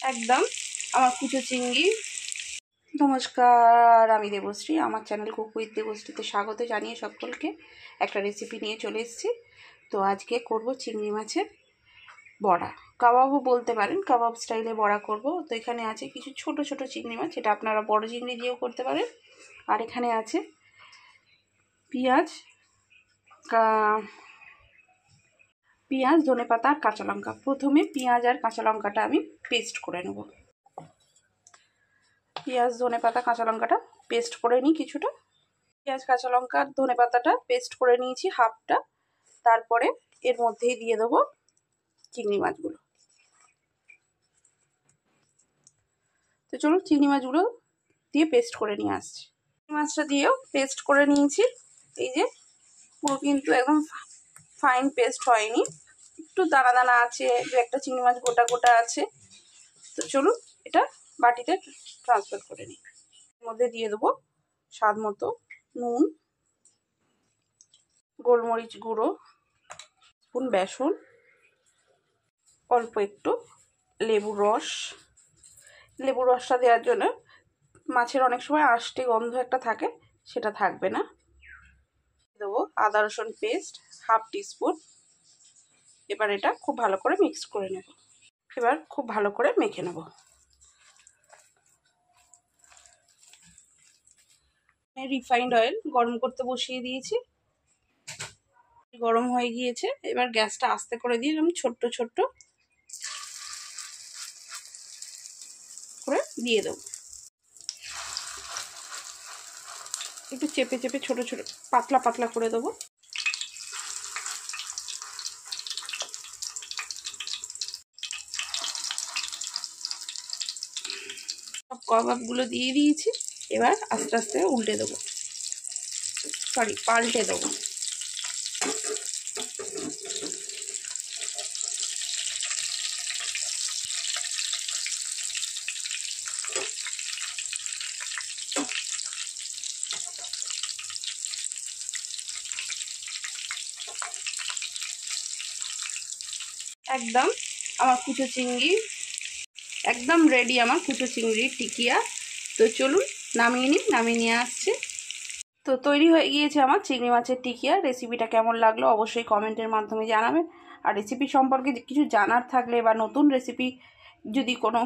একদম আমার কুচো চিংড়ি। নমস্কার, আমি দেবশ্রী। আমার চ্যানেল কুক উইথ দেবশ্রীতে স্বাগত জানিয়ে সকলকে একটা রেসিপি নিয়ে চলে এসেছি। তো আজকে করব চিংড়ি মাছের বড়া, কাবাবও বলতে পারেন, কাবাব স্টাইলে বড়া করব। তো এখানে আছে কিছু ছোট ছোট চিংড়ি মাছ, এটা আপনারা বড় চিংড়ি দিয়েও করতে পারেন। আর এখানে আছে পেঁয়াজ, ধনেপাতা আর কাঁচা লঙ্কা। প্রথমে পেঁয়াজ আর কাঁচা লঙ্কাটা আমি পেস্ট করে নেব। পেঁয়াজ, ধনেপাতা, কাঁচা লঙ্কাটা পেস্ট করে নিই কিছুটা। পেঁয়াজ, কাঁচা লঙ্কা, ধনেপাতাটা পেস্ট করে নিয়েছি হাফটা। তারপরে এর মধ্যেই দিয়ে দেবো চিংড়ি মাছগুলো। তো চলুন চিংড়ি মাছগুলো দিয়ে পেস্ট করে নিয়ে আসছি। চিংড়ি মাছটা দিয়েও পেস্ট করে নিয়েছি। এই যে পুরো কিন্তু একদম ফাইন পেস্ট হয়নি, একটু দানা দানা আছে, দু একটা চিংড়ি মাছ গোটা গোটা আছে। তো চলুন এটা বাটিতে ট্রান্সফার করে নিই। এর মধ্যে দিয়ে দেবো স্বাদ মতো নুন, গোলমরিচ গুঁড়ো, স্পুন বেসন, অল্প একটু লেবুর রস। লেবুর রসটা দেওয়ার জন্য মাছের অনেক সময় আষ্টে গন্ধ একটা থাকে, সেটা থাকবে না। দেবো আদা রসুন পেস্ট হাফ টিস্পুন। এবার এটা খুব ভালো করে মিক্স করে নেব। এবার খুব ভালো করে মেখে নেব। রিফাইন্ড অয়েল গরম করতে বসিয়ে দিয়েছি, গরম হয়ে গিয়েছে। এবার গ্যাসটা আস্তে করে দিয়ে আমি ছোট্ট ছোট্ট করে দিয়ে দেবো। একটু চেপে চেপে ছোট ছোট পাতলা পাতলা করে দেবো। সব কাবাবগুলো দিয়ে দিয়েছি। এবার আস্তে আস্তে উল্টে দেবো, পাল্টে দেবো। একদম আমার কুচো চিংড়ি একদম রেডি, আমার কুচো চিংড়ির টিকিয়া। তো চলুন নামিয়ে নিয়ে আসছে। তো তৈরি হয়ে গিয়েছে আমার চিংড়ি মাছের টিকিয়া। রেসিপিটা কেমন লাগলো অবশ্যই কমেন্টের মাধ্যমে জানাবেন। আর রেসিপি সম্পর্কে কিছু জানার থাকলে বা নতুন রেসিপি যদি কোনো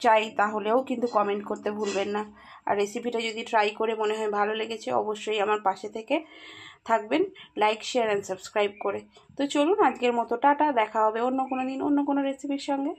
চাই তাহলেও কিন্তু কমেন্ট করতে ভুলবেন না। আর রেসিপিটা যদি ট্রাই করে মনে হয় ভালো লেগেছে, অবশ্যই আমার পাশে থেকে থাকবেন লাইক, শেয়ার অ্যান্ড সাবস্ক্রাইব করে। তো চলুন আজকের মতো টাটা, দেখা হবে অন্য কোনো দিন অন্য কোনো রেসিপির সঙ্গে।